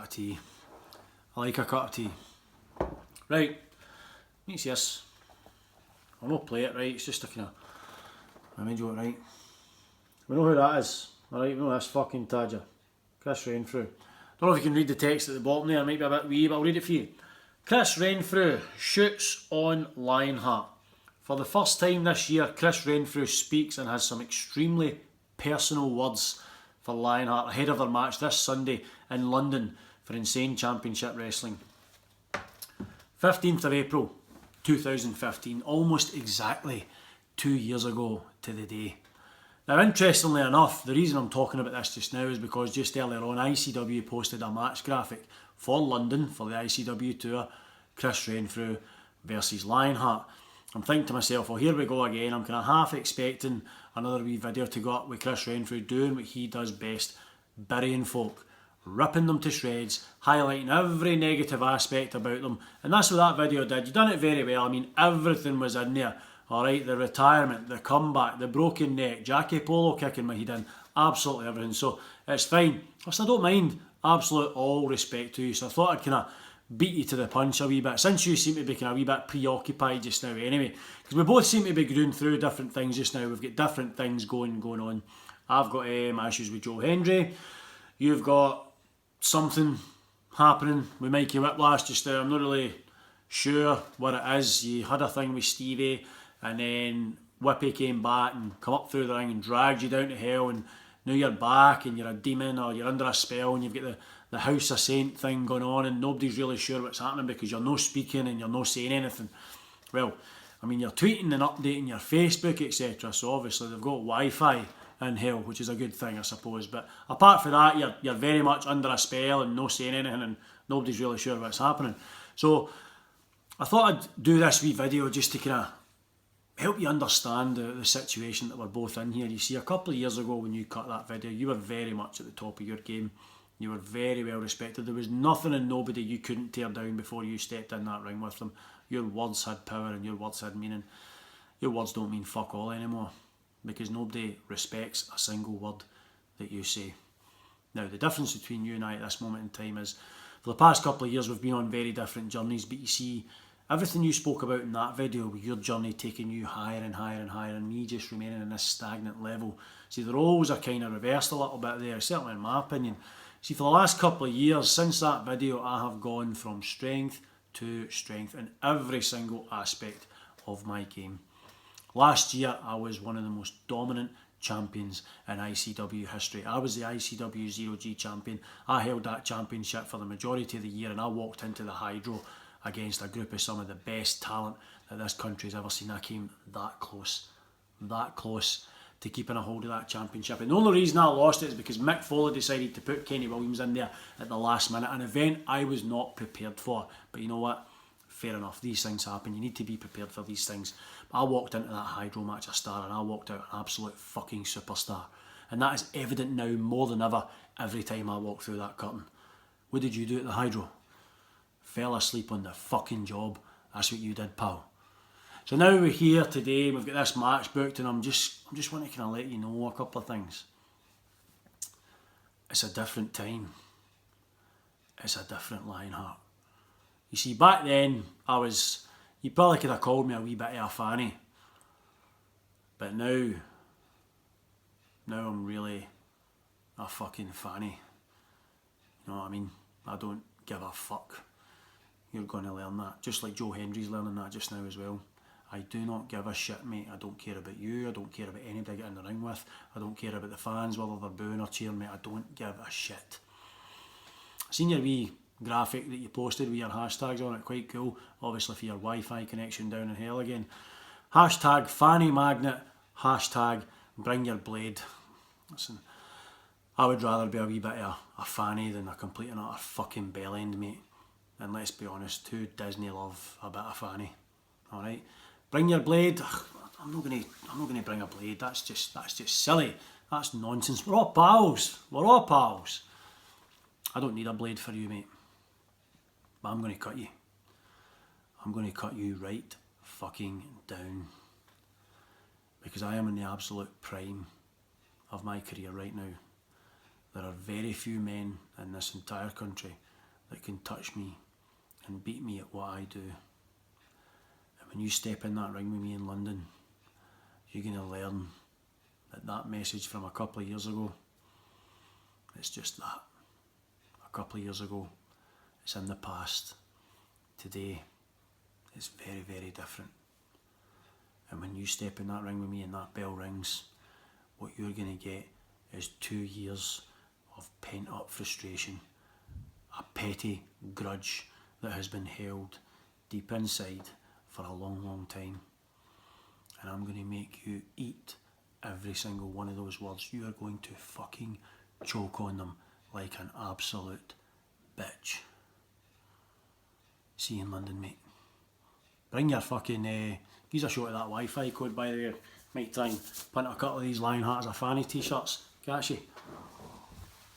of tea. I like a cup of tea. Right, next yes. I'll not play it, right, it's just a kind of... I made you it right. We know who that is, alright, we know this fucking Tadger. Chris Renfrew. Don't know if you can read the text at the bottom there, it might be a bit wee, but I'll read it for you. Chris Renfrew shoots on Lionheart. For the first time this year, Chris Renfrew speaks and has some extremely personal words for Lionheart ahead of their match this Sunday in London for Insane Championship Wrestling. 15th of April 2015, almost exactly 2 years ago to the day. Now, interestingly enough, the reason I'm talking about this just now is because just earlier on ICW posted a match graphic for London for the ICW tour, Chris Renfrew versus Lionheart. I'm thinking to myself, well, here we go again. I'm kind of half expecting another wee video to go up with Chris Renfrew doing what he does best, burying folk, ripping them to shreds, highlighting every negative aspect about them. And that's what that video did. You done it very well. I mean, everything was in there. Alright, the retirement, the comeback, the broken neck, Jackie Polo kicking my head in, absolutely everything. So it's fine. I don't mind. Absolute all respect to you. So I thought I'd kind of beat you to the punch a wee bit, since you seem to be kind of a wee bit preoccupied just now anyway, because we both seem to be going through different things just now. We've got different things going on. I've got issues with Joe Hendry. You've got something happening with Mikey Whiplash just now. I'm not really sure what it is. You had a thing with Stevie, and then Whippy came back and come up through the ring and dragged you down to hell, and now you're back and you're a demon or you're under a spell, and you've got the House of Saint thing going on, and nobody's really sure what's happening because you're no speaking and you're no saying anything. Well, I mean, you're tweeting and updating your Facebook, etc. So obviously they've got Wi-Fi in hell, which is a good thing, I suppose. But apart from that, you're very much under a spell and no saying anything, and nobody's really sure what's happening. So I thought I'd do this wee video just to kind of help you understand the situation that we're both in here. You see, a couple of years ago when you cut that video, you were very much at the top of your game. You were very well respected. There was nothing and nobody you couldn't tear down before you stepped in that ring with them. Your words had power and your words had meaning. Your words don't mean fuck all anymore, because nobody respects a single word that you say. Now, the difference between you and I at this moment in time is, for the past couple of years we've been on very different journeys, but you see, everything you spoke about in that video, with your journey taking you higher and higher and higher, and me just remaining in this stagnant level. See, the roles are kind of reversed a little bit there, certainly in my opinion. See, for the last couple of years, since that video, I have gone from strength to strength in every single aspect of my game. Last year, I was one of the most dominant champions in ICW history. I was the ICW 0G champion. I held that championship for the majority of the year, and I walked into the Hydro against a group of some of the best talent that this country's ever seen. I came that close to keeping a hold of that championship. And the only reason I lost it is because Mick Foley decided to put Kenny Williams in there at the last minute, an event I was not prepared for. But you know what? Fair enough, these things happen. You need to be prepared for these things. But I walked into that Hydro match a star, and I walked out an absolute fucking superstar. And that is evident now more than ever every time I walk through that curtain. What did you do at the Hydro? Fell asleep on the fucking job. That's what you did, pal. So now we're here today, we've got this match booked, and I'm just wanting to kind of let you know a couple of things. It's a different time. It's a different Lionheart. You see, back then, you probably could have called me a wee bit of a fanny. But now I'm really a fucking fanny. You know what I mean? I don't give a fuck. You're going to learn that. Just like Joe Hendry's learning that just now as well. I do not give a shit, mate. I don't care about you. I don't care about anybody I get in the ring with. I don't care about the fans, whether they're booing or cheering, mate. I don't give a shit. I seen your wee graphic that you posted with your hashtags on it. Quite cool. Obviously for your Wi-Fi connection down in hell again. Hashtag fanny magnet. Hashtag bring your blade. Listen, I would rather be a wee bit of a fanny than a complete and utter fucking bellend, mate. And let's be honest, who Disney love a bit of fanny? Alright? Bring your blade. I'm not gonna bring a blade. That's just silly. That's nonsense. We're all pals. We're all pals. I don't need a blade for you, mate. But I'm gonna cut you. I'm gonna cut you right fucking down. Because I am in the absolute prime of my career right now. There are very few men in this entire country that can touch me and beat me at what I do. And when you step in that ring with me in London, you're going to learn that that message from a couple of years ago, it's just that. A couple of years ago, it's in the past. Today, it's very, very different. And when you step in that ring with me and that bell rings, what you're going to get is 2 years of pent up frustration, a petty grudge that has been held deep inside for a long, long time. And I'm going to make you eat every single one of those words. You are going to fucking choke on them like an absolute bitch. See you in London, mate. Bring your fucking, give us a shot of that Wi-Fi code, by the way. Might try and print a couple of these Lionheart as a fanny t-shirts. Catch you.